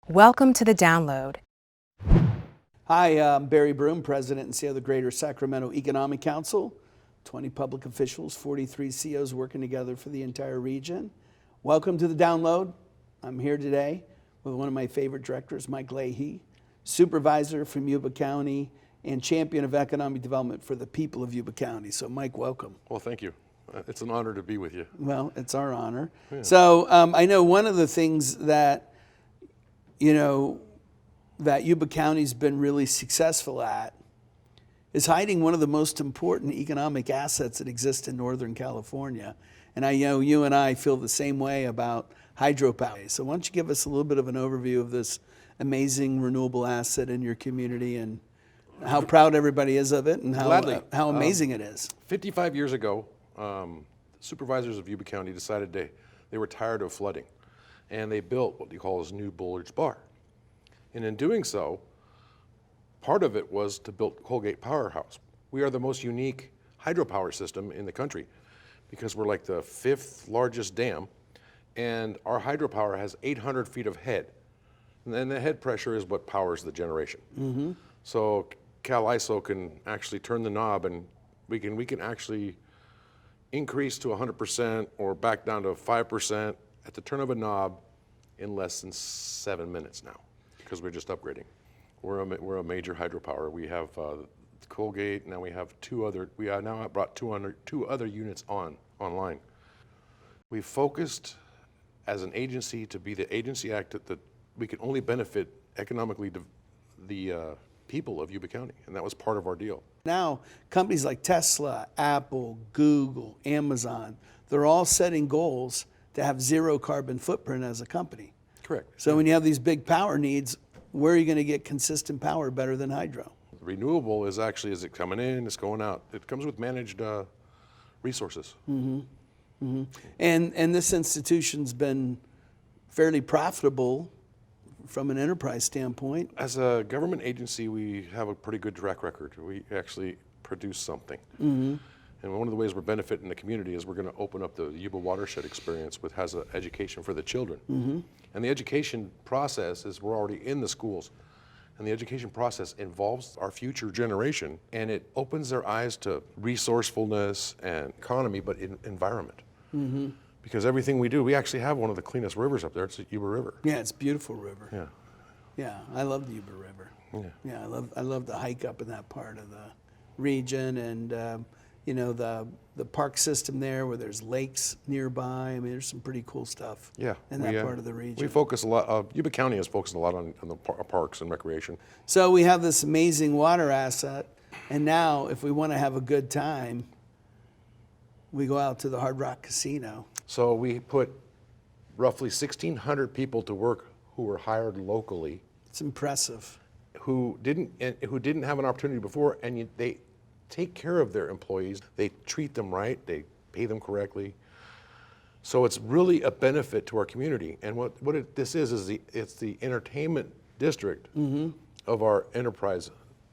Welcome to the download. Hi, I'm Barry Broom, President and CEO of the Greater Sacramento Economic Council. 20 public officials, 43 CEOs working together for the entire region. Welcome to the download. I'm here today with one of my favorite directors, Mike Leahy, Supervisor from Yuba County and Champion of Economic Development for the people of Yuba County. So Mike, welcome. Well, thank you. It's an honor to be with you. Well, it's our honor. Yeah. So I know one of the things that that Yuba County's been really successful at is hiding one of the most important economic assets that exist in Northern California. And I know you and I feel the same way about hydropower. So why don't you give us a little bit of an overview of this amazing renewable asset in your community and how proud everybody is of it and how amazing it is. 55 years ago, supervisors of Yuba County decided they were tired of flooding, and they built what they call a new Bullard's Bar. And in doing so, part of it was to build Colgate Powerhouse. We are the most unique hydropower system in the country because we're like the 5th largest dam, and our hydropower has 800 feet of head. And then the head pressure is what powers the generation. Mm-hmm. So CalISO can actually turn the knob, and we can actually increase to 100% or back down to 5% at the turn of a knob in less than 7 minutes now, because we're just upgrading. We're a major hydropower. We have Colgate. Now we have we have now brought two other units online. We focused as an agency to be the agency act that we can only benefit economically the people of Yuba County, and that was part of our deal. Now, companies like Tesla, Apple, Google, Amazon, they're all setting goals to have zero carbon footprint as a company. Correct. So when you have these big power needs, where are you going to get consistent power better than hydro? Renewable is it coming in, it's going out. It comes with managed resources. Mm-hmm. Mm-hmm. And this institution's been fairly profitable from an enterprise standpoint. As a government agency, we have a pretty good track record. We actually produce something. Mm-hmm. And one of the ways we're benefiting the community is we're going to open up the Yuba Watershed Experience, which has an education for the children. Mm-hmm. And the education process is we're already in the schools. And the education process involves our future generation, and it opens their eyes to resourcefulness and economy, but in environment. Mm-hmm. Because everything we do, we actually have one of the cleanest rivers up there. It's the Yuba River. Yeah, it's a beautiful river. Yeah. Yeah, I love the Yuba River. Yeah. Yeah, I love the hike up in that part of the region, and the park system there where there's lakes nearby. I mean, there's some pretty cool stuff. Yeah, in that part of the region. We focus a lot. Yuba County has focused a lot on the parks and recreation. So we have this amazing water asset, and now if we want to have a good time, we go out to the Hard Rock Casino. So we put roughly 1,600 people to work who were hired locally. It's impressive. Who didn't have an opportunity before, and they take care of their employees. They treat them right. They pay them correctly. So it's really a benefit to our community. And this is it's the entertainment district mm-hmm. of our enterprise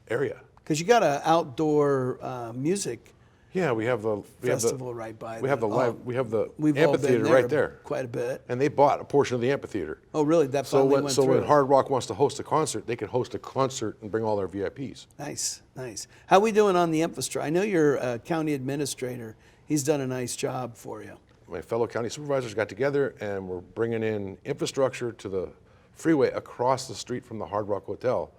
area. Because you got an outdoor music. Yeah, we have the festival right by. We have the we've amphitheater right there. Quite a bit. And they bought a portion of the amphitheater. Oh, really? That finally went through. When Hard Rock wants to host a concert, they can host a concert and bring all their VIPs. Nice, nice. How are we doing on the infrastructure? I know you're a county administrator. He's done a nice job for you. My fellow county supervisors got together, and we're bringing in infrastructure to the freeway across the street from the Hard Rock Hotel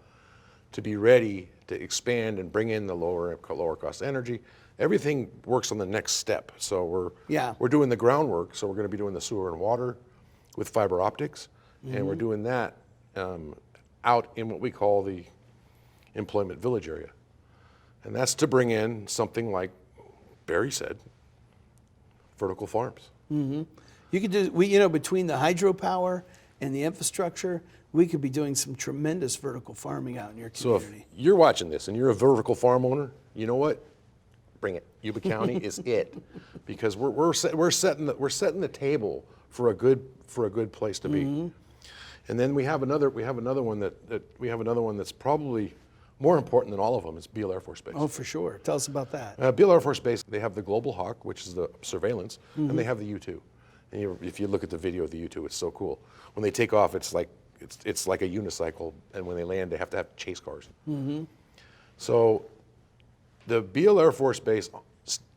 to be ready to expand and bring in the lower cost energy. Everything works on the next step. So we're doing the groundwork. So we're going to be doing the sewer and water with fiber optics, mm-hmm. and we're doing that out in what we call the employment village area, and that's to bring in something like Barry said, vertical farms. Mm-hmm. You could do between the hydropower and the infrastructure, we could be doing some tremendous vertical farming out in your community. So if you're watching this and you're a vertical farm owner, you know what? Bring it. Yuba County is it, because we're setting the table for a good place to be. Mm-hmm. And then we have another one that's probably more important than all of them. Is Beale Air Force Base. Oh, for sure. Tell us about that. Beale Air Force Base. They have the Global Hawk, which is the surveillance, mm-hmm. and they have the U-2. And if you look at the video of the U-2, it's so cool. When they take off, it's like it's like a unicycle, and when they land, they have to have chase cars. So the Beale Air Force Base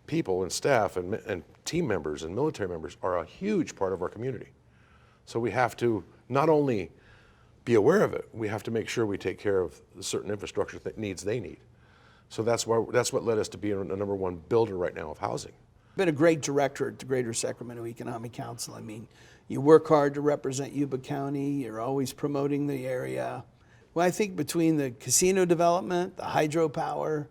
people and staff and team members and military members are a huge part of our community. So we have to not only be aware of it, we have to make sure we take care of the certain infrastructure needs they need. So that's what led us to be the #1 builder right now of housing. Been a great director at the Greater Sacramento Economic Council. I mean, you work hard to represent Yuba County. You're always promoting the area. Well, I think between the casino development, the hydropower,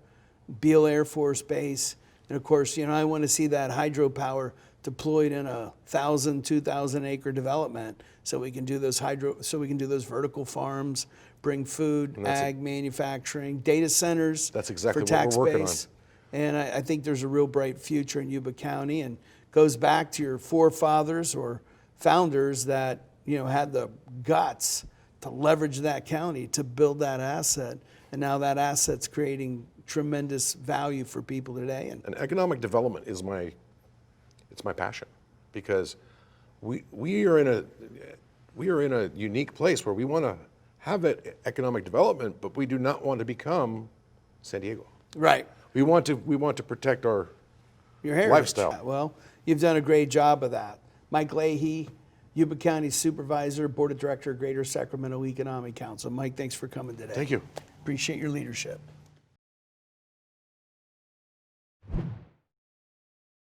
Beale Air Force Base, and of course, I want to see that hydropower deployed in a 1,000, 2,000 acre development, so we can do those vertical farms, bring food, ag, manufacturing, data centers. That's exactly for tax what we're working base. And I think there's a real bright future in Yuba County, and goes back to your forefathers or founders that had the guts to leverage that county to build that asset, and now that asset's creating tremendous value for people today. And economic development is my passion, because we are in a unique place where we want to have that economic development, but we do not want to become San Diego. Right. We want to protect your heritage lifestyle. Well, you've done a great job of that. Mike Leahy, Yuba County Supervisor, Board of Director, Greater Sacramento Economic Council. Mike, thanks for coming today. Thank you. Appreciate your leadership.